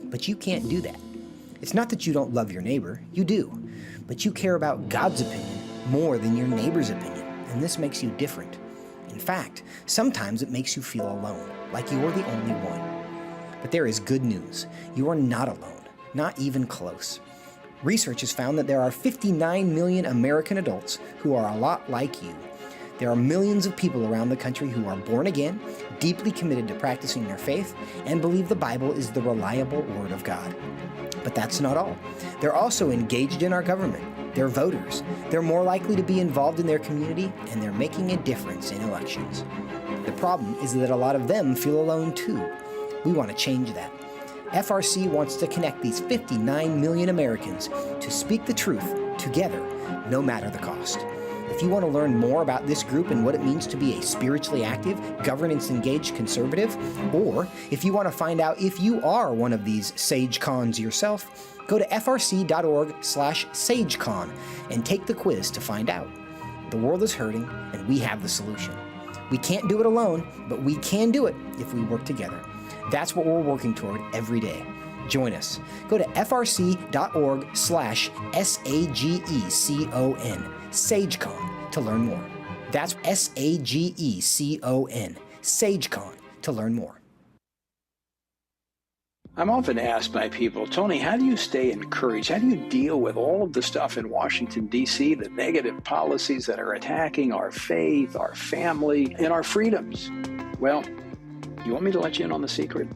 But you can't do that. It's not that you don't love your neighbor, you do, but you care about God's opinion more than your neighbor's opinion, and this makes you different. In fact, sometimes it makes you feel alone, like you're the only one. But there is good news. You are not alone, not even close. Research has found that there are 59 million American adults who are a lot like you. There are millions of people around the country who are born again, deeply committed to practicing their faith, and believe the Bible is the reliable Word of God. But that's not all. They're also engaged in our government, They're voters. They're more likely to be involved in their community, and they're making a difference in elections. The problem is that a lot of them feel alone too. We want to change that. FRC wants to connect these 59 million Americans to speak the truth together, no matter the cost. If you want to learn more about this group and what it means to be a spiritually active, governance-engaged conservative, or if you want to find out if you are one of these SageCons yourself, go to frc.org/SageCon and take the quiz to find out. The world is hurting, and we have the solution. We can't do it alone, but we can do it if we work together. That's what we're working toward every day. Join us. Go to frc.org/SAGECON, SageCon, to learn more. That's SAGECON, SageCon, to learn more. I'm often asked by people, Tony, how do you stay encouraged? How do you deal with all of the stuff in Washington, D.C., the negative policies that are attacking our faith, our family, and our freedoms? Well, you want me to let you in on the secret?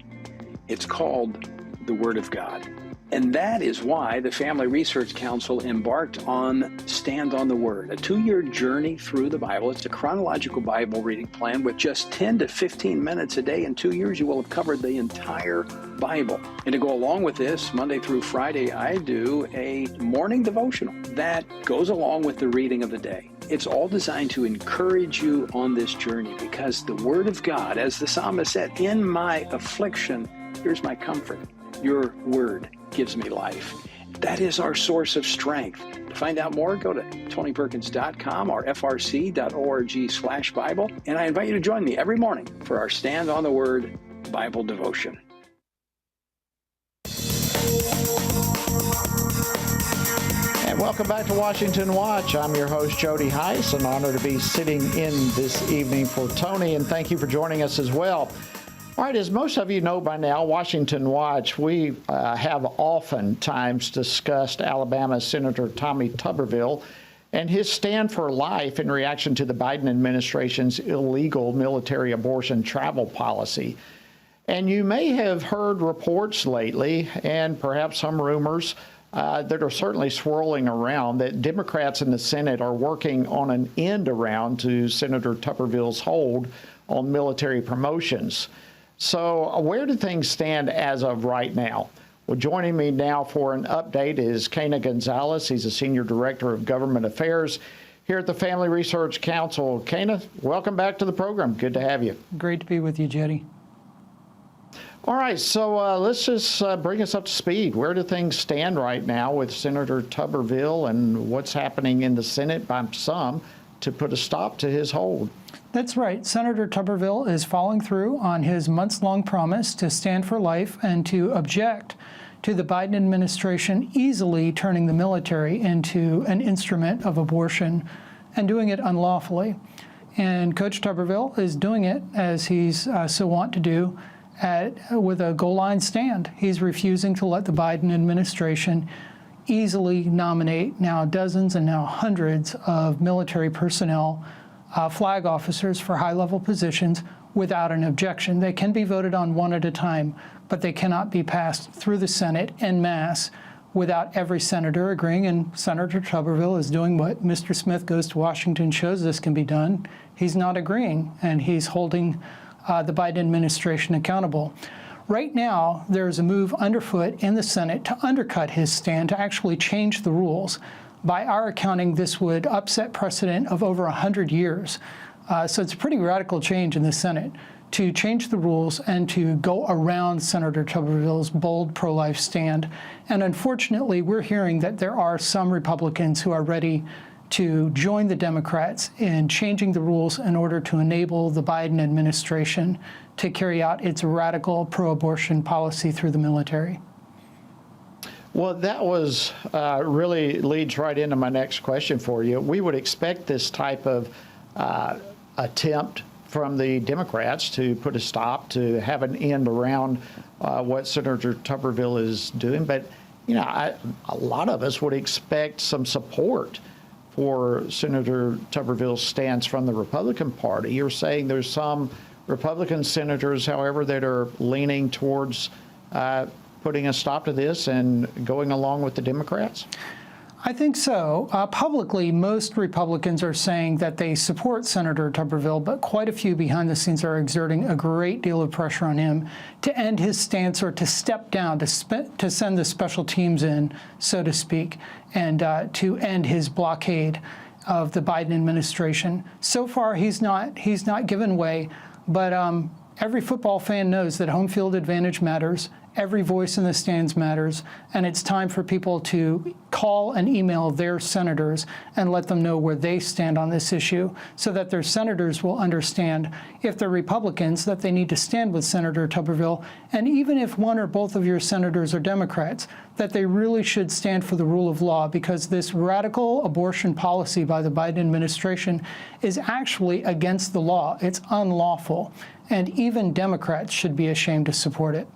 It's called the Word of God. And that is why the Family Research Council embarked on Stand on the Word, a 2-year journey through the Bible. It's a chronological Bible reading plan with just 10 to 15 minutes a day. In 2 years, you will have covered the entire Bible. And to go along with this, Monday through Friday, I do a morning devotional that goes along with the reading of the day. It's all designed to encourage you on this journey because the Word of God, as the psalmist said, in my affliction, here's my comfort. Your Word gives me life. That is our source of strength. To find out more, go to tonyperkins.com or frc.org/Bible. And I invite you to join me every morning for our Stand on the Word Bible devotion. And welcome back to Washington Watch. I'm your host, Jody Heiss. An honor to be sitting in this evening for Tony, and thank you for joining us as well. All right, as most of you know by now, Washington Watch, we have oftentimes discussed Alabama Senator Tommy Tuberville and his stand for life in reaction to the Biden administration's illegal military abortion travel policy. And you may have heard reports lately, and perhaps some rumors, that are certainly swirling around, that Democrats in the Senate are working on an end around to Senator Tuberville's hold on military promotions. So where do things stand as of right now? Well, joining me now for an update is Kana Gonzalez. He's a Senior Director of Government Affairs here at the Family Research Council. Kana, welcome back to the program. Good to have you. Great to be with you, Jody. All right, so let's just bring us up to speed. Where do things stand right now with Senator Tuberville and what's happening in the Senate by some to put a stop to his hold? That's right. Senator Tuberville is following through on his months-long promise to stand for life and to object to the Biden administration easily turning the military into an instrument of abortion and doing it unlawfully. And Coach Tuberville is doing it, as he's so wont to do, with a goal line stand. He's refusing to let the Biden administration easily nominate now dozens and now hundreds of military personnel, flag officers for high-level positions without an objection. They can be voted on one at a time, but they cannot be passed through the Senate en masse without every senator agreeing. And Senator Tuberville is doing what Mr. Smith Goes to Washington shows this can be done. He's not agreeing, and he's holding the Biden administration accountable. Right now, there's a move underfoot in the Senate to undercut his stand, to actually change the rules. By our accounting, this would upset precedent of over 100 years. So it's a pretty radical change in the Senate to change the rules and to go around Senator Tuberville's bold pro-life stand. And unfortunately, we're hearing that there are some Republicans who are ready to join the Democrats in changing the rules in order to enable the Biden administration to carry out its radical pro-abortion policy through the military. Well, that was really leads right into my next question for you. We would expect this type of attempt from the Democrats to put a stop, to have an end around what Senator Tuberville is doing. But, you know, a lot of us would expect some support for Senator Tuberville's stance from the Republican Party. You're saying there's some Republican senators, however, that are leaning towards putting a stop to this and going along with the Democrats? I think so. Publicly, most Republicans are saying that they support Senator Tuberville, but quite a few behind the scenes are exerting a great deal of pressure on him to end his stance or to step down, to send the special teams in, so to speak, and to end his blockade of the Biden administration. So far, he's not given way, but every football fan knows that home field advantage matters. Every voice in the stands matters, and it's time for people to call and email their senators and let them know where they stand on this issue so that their senators will understand, if they're Republicans, that they need to stand with Senator Tuberville, and even if one or both of your senators are Democrats, that they really should stand for the rule of law, because this radical abortion policy by the Biden administration is actually against the law. It's unlawful, and even Democrats should be ashamed to support it.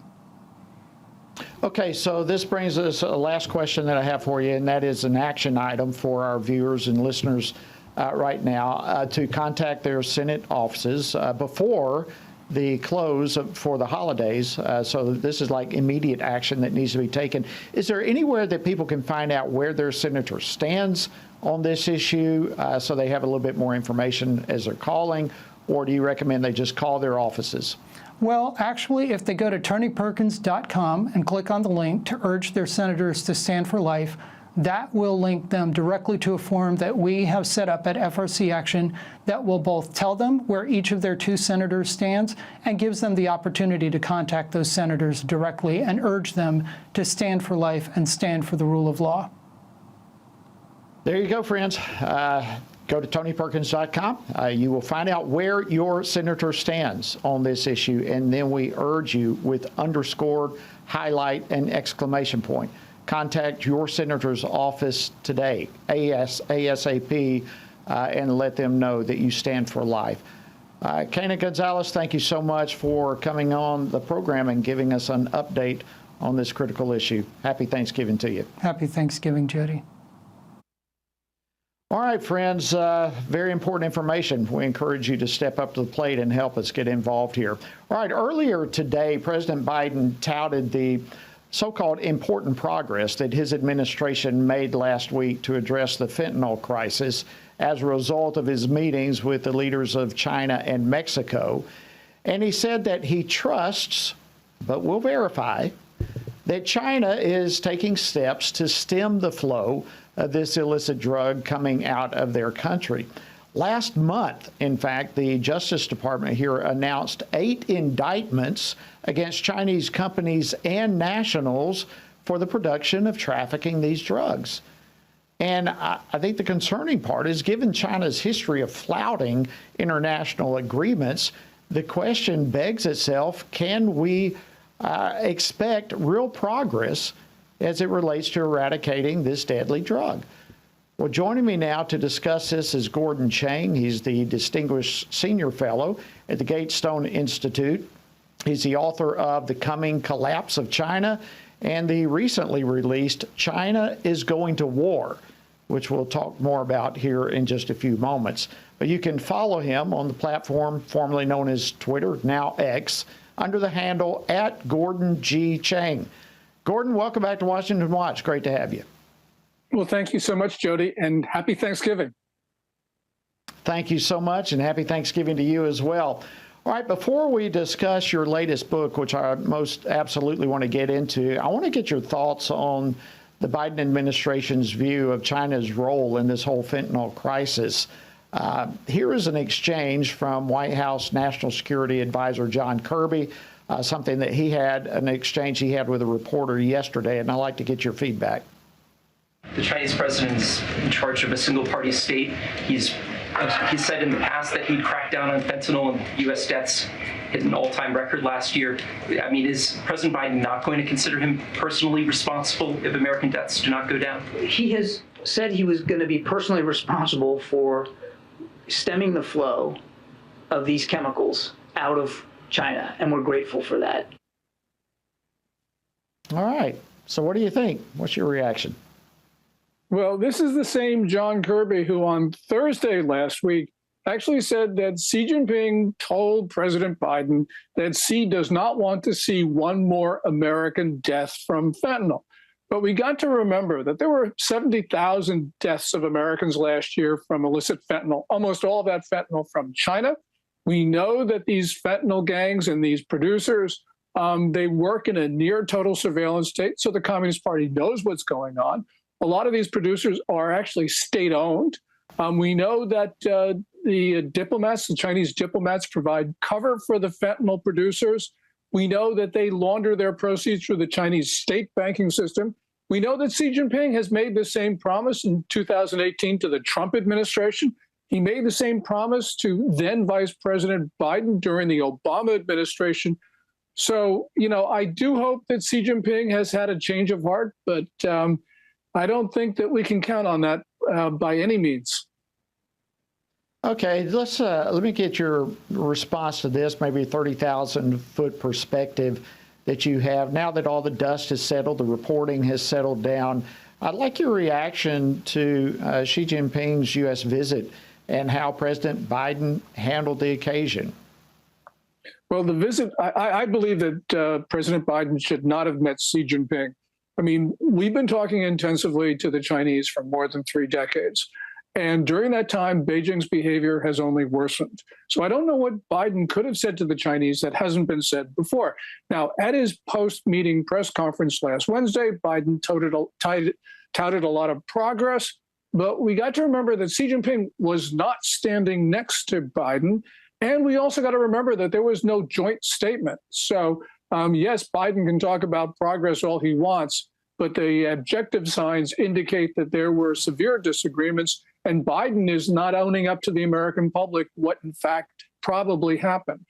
Okay, so this brings us a last question that I have for you, and that is an action item for our viewers and listeners right now to contact their Senate offices before the close for the holidays. So this is like immediate action that needs to be taken. Is there anywhere that people can find out where their senator stands on this issue so they have a little bit more information as they're calling, or do you recommend they just call their offices? Well, actually, if they go to TonyPerkins.com and click on the link to urge their senators to stand for life, that will link them directly to a form that we have set up at FRC Action that will both tell them where each of their two senators stands and gives them the opportunity to contact those senators directly and urge them to stand for life and stand for the rule of law. There you go, friends. Go to TonyPerkins.com. You will find out where your senator stands on this issue, and then we urge you with underscored, highlight, and exclamation point. Contact your senator's office today, ASAP, and let them know that you stand for life. Kana Gonzalez, thank you so much for coming on the program and giving us an update on this critical issue. Happy Thanksgiving to you. Happy Thanksgiving, Jody. All right, friends, very important information. We encourage you to step up to the plate and help us get involved here. All right, earlier today, President Biden touted the so-called important progress that his administration made last week to address the fentanyl crisis as a result of his meetings with the leaders of China and Mexico. And he said that he trusts, but will verify, that China is taking steps to stem the flow of this illicit drug coming out of their country. Last month, in fact, the Justice Department here announced 8 indictments against Chinese companies and nationals for the production of trafficking these drugs. And I think the concerning part is, given China's history of flouting international agreements, the question begs itself, can we expect real progress as it relates to eradicating this deadly drug? Well, joining me now to discuss this is Gordon Chang. He's the Distinguished Senior Fellow at the Gatestone Institute. He's the author of The Coming Collapse of China and the recently released China is Going to War, which we'll talk more about here in just a few moments. But you can follow him on the platform formerly known as Twitter, now X, under the handle @GordonG.Chang. Gordon, welcome back to Washington Watch. Great to have you. Well, thank you so much, Jody, and happy Thanksgiving. Thank you so much, and happy Thanksgiving to you as well. All right, before we discuss your latest book, which I most absolutely want to get into, I want to get your thoughts on the Biden administration's view of China's role in this whole fentanyl crisis. Here is an exchange from White House National Security Advisor John Kirby, something that an exchange he had with a reporter yesterday, and I'd like to get your feedback. The Chinese president's in charge of a single-party state. He's said in the past that he'd crack down on fentanyl, and U.S. deaths hit an all-time record last year. I mean, is President Biden not going to consider him personally responsible if American deaths do not go down? He has said he was going to be personally responsible for stemming the flow of these chemicals out of China, and we're grateful for that. All right. So what do you think? What's your reaction? Well, this is the same John Kirby who on Thursday last week actually said that Xi Jinping told President Biden that Xi does not want to see one more American death from fentanyl. But we got to remember that there were 70,000 deaths of Americans last year from illicit fentanyl, almost all of that fentanyl from China. We know that these fentanyl gangs and these producers, they work in a near total surveillance state, so the Communist Party knows what's going on. A lot of these producers are actually state-owned. We know that the diplomats, the Chinese diplomats, provide cover for the fentanyl producers. We know that they launder their proceeds through the Chinese state banking system. We know that Xi Jinping has made the same promise in 2018 to the Trump administration. He made the same promise to then Vice President Biden during the Obama administration. So, I do hope that Xi Jinping has had a change of heart, but I don't think that we can count on that by any means. Okay, let me get your response to this, maybe 30,000-foot perspective that you have. Now that all the dust has settled, the reporting has settled down, I'd like your reaction to Xi Jinping's U.S. visit and how President Biden handled the occasion. Well, the visit, I believe that President Biden should not have met Xi Jinping. I mean, we've been talking intensively to the Chinese for more than 3 decades. And during that time, Beijing's behavior has only worsened. So I don't know what Biden could have said to the Chinese that hasn't been said before. Now, at his post-meeting press conference last Wednesday, Biden touted a lot of progress. But we got to remember that Xi Jinping was not standing next to Biden. And we also got to remember that there was no joint statement. So, yes, Biden can talk about progress all he wants, but the objective signs indicate that there were severe disagreements. And Biden is not owning up to the American public what, in fact, probably happened.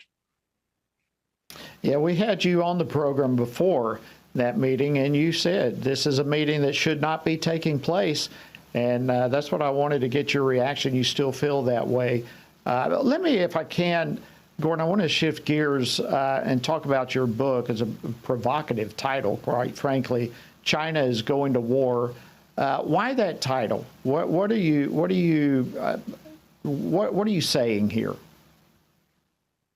Yeah, we had you on the program before that meeting, and you said this is a meeting that should not be taking place. And that's what I wanted to get your reaction. You still feel that way. Let me, if I can, Gordon, I want to shift gears and talk about your book. It's a provocative title, quite frankly. China is Going to War. Why that title? What are you saying here?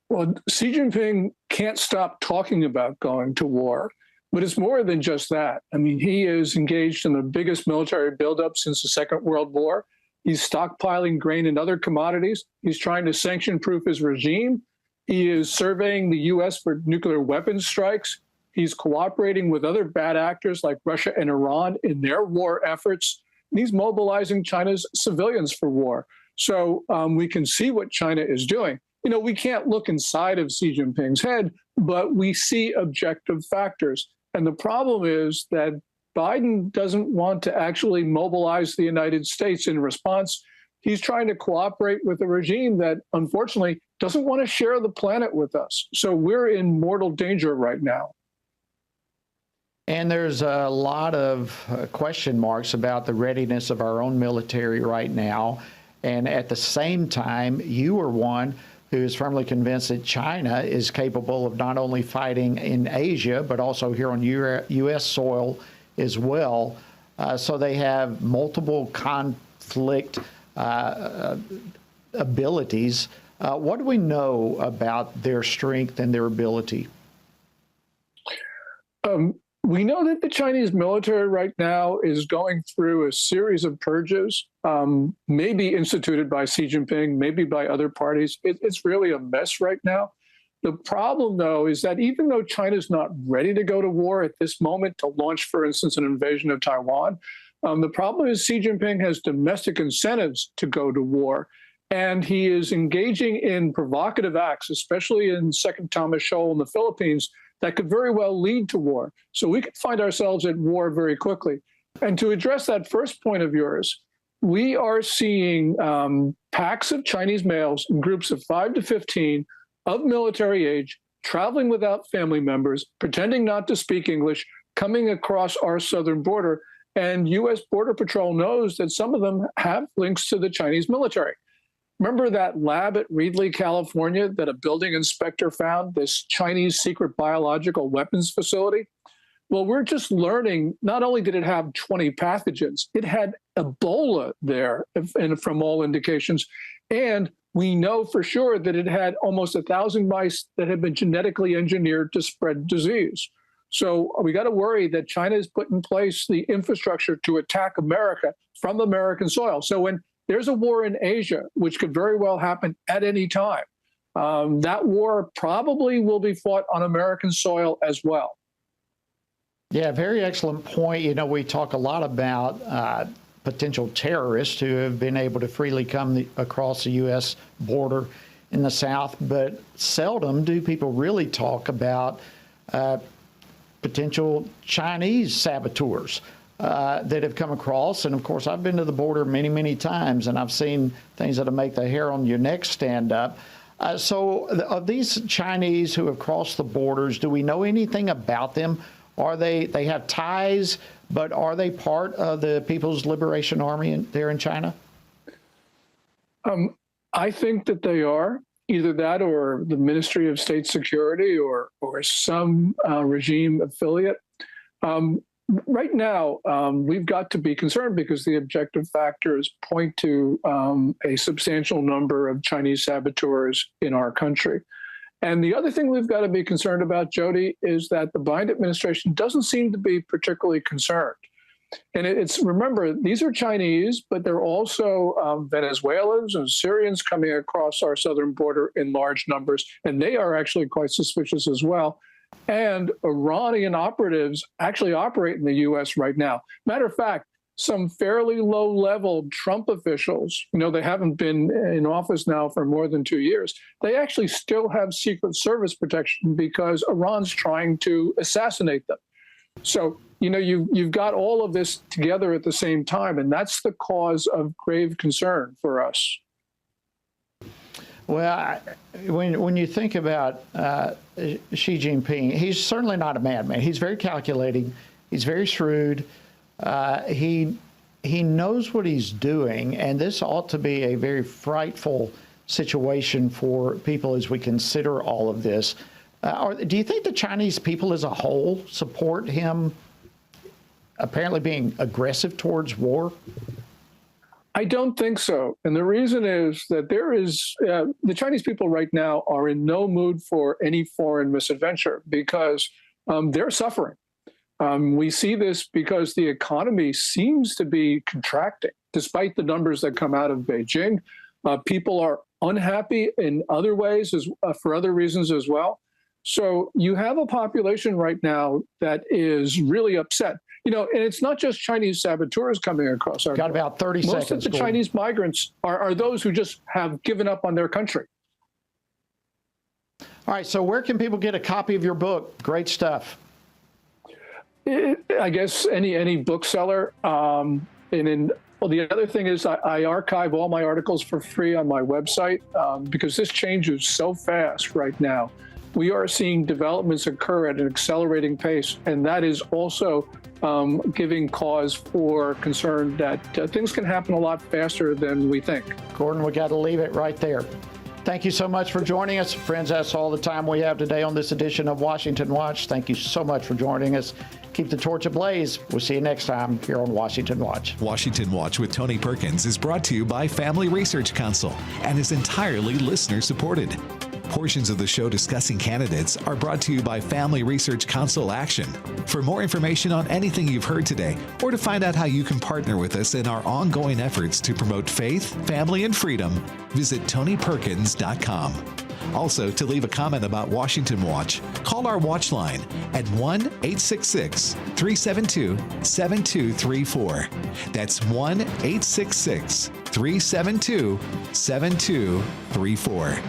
Well, Xi Jinping can't stop talking about going to war, but it's more than just that. I mean, he is engaged in the biggest military buildup since the Second World War. He's stockpiling grain and other commodities. He's trying to sanction-proof his regime. He is surveying the U.S. for nuclear weapons strikes. He's cooperating with other bad actors like Russia and Iran in their war efforts. And he's mobilizing China's civilians for war. So we can see what China is doing. You know, we can't look inside of Xi Jinping's head, but we see objective factors. And the problem is that Biden doesn't want to actually mobilize the United States in response. He's trying to cooperate with a regime that, unfortunately, doesn't want to share the planet with us. So we're in mortal danger right now. And there's a lot of question marks about the readiness of our own military right now. And at the same time, you are one who is firmly convinced that China is capable of not only fighting in Asia, but also here on U.S. soil as well. So they have multiple conflict abilities. What do we know about their strength and their ability? We know that the Chinese military right now is going through a series of purges, maybe instituted by Xi Jinping, maybe by other parties. It's really a mess right now. The problem, though, is that even though China's not ready to go to war at this moment to launch, for instance, an invasion of Taiwan, the problem is Xi Jinping has domestic incentives to go to war. And he is engaging in provocative acts, especially in Second Thomas Shoal in the Philippines, that could very well lead to war. So we could find ourselves at war very quickly. And to address that first point of yours, we are seeing packs of Chinese males in groups of 5 to 15 of military age, traveling without family members, pretending not to speak English, coming across our southern border. And U.S. Border Patrol knows that some of them have links to the Chinese military. Remember that lab at Reedley, California, that a building inspector found, this Chinese secret biological weapons facility? Well, we're just learning, not only did it have 20 pathogens, it had Ebola there, and from all indications. And we know for sure that it had almost 1,000 mice that had been genetically engineered to spread disease. So we got to worry that China has put in place the infrastructure to attack America from American soil. So when there's a war in Asia, which could very well happen at any time, that war probably will be fought on American soil as well. Yeah, very excellent point. You know, we talk a lot about potential terrorists who have been able to freely come across the U.S. border in the South, but seldom do people really talk about potential Chinese saboteurs that have come across. And of course, I've been to the border many, many times, and I've seen things that'll make the hair on your neck stand up. So of these Chinese who have crossed the borders, do we know anything about them? Are they have ties, but are they part of the People's Liberation Army there in China? I think that they are. Either that or the Ministry of State Security or some regime affiliate. Right now, we've got to be concerned because the objective factors point to a substantial number of Chinese saboteurs in our country. And the other thing we've got to be concerned about, Jody, is that the Biden administration doesn't seem to be particularly concerned. And remember, these are Chinese, but they're also Venezuelans and Syrians coming across our southern border in large numbers, and they are actually quite suspicious as well. And Iranian operatives actually operate in the U.S. right now. Matter of fact, some fairly low-level Trump officials, they haven't been in office now for more than 2 years. They actually still have Secret Service protection because Iran's trying to assassinate them. So, you've got all of this together at the same time, and that's the cause of grave concern for us. Well, when you think about Xi Jinping, he's certainly not a madman. He's very calculating. He's very shrewd. He knows what he's doing, and this ought to be a very frightful situation for people as we consider all of this. Do you think the Chinese people as a whole support him apparently being aggressive towards war? I don't think so. And the reason is that the Chinese people right now are in no mood for any foreign misadventure because they're suffering. We see this because the economy seems to be contracting, despite the numbers that come out of Beijing. People are unhappy in other ways, for other reasons as well. So you have a population right now that is really upset. And it's not just Chinese saboteurs coming across our border. Got about 30 seconds. Most of the Chinese migrants are those who just have given up on their country. All right, so where can people get a copy of your book? Great stuff. I guess any bookseller. The other thing is I archive all my articles for free on my website because this changes so fast right now. We are seeing developments occur at an accelerating pace, and that is also giving cause for concern that things can happen a lot faster than we think. Gordon, we got to leave it right there. Thank you so much for joining us. Friends, that's all the time we have today on this edition of Washington Watch. Thank you so much for joining us. Keep the torch ablaze. We'll see you next time here on Washington Watch. Washington Watch with Tony Perkins is brought to you by Family Research Council and is entirely listener-supported. Portions of the show discussing candidates are brought to you by Family Research Council Action. For more information on anything you've heard today, or to find out how you can partner with us in our ongoing efforts to promote faith, family, and freedom, visit TonyPerkins.com. Also, to leave a comment about Washington Watch, call our watch line at 1-866-372-7234. That's 1-866-372-7234.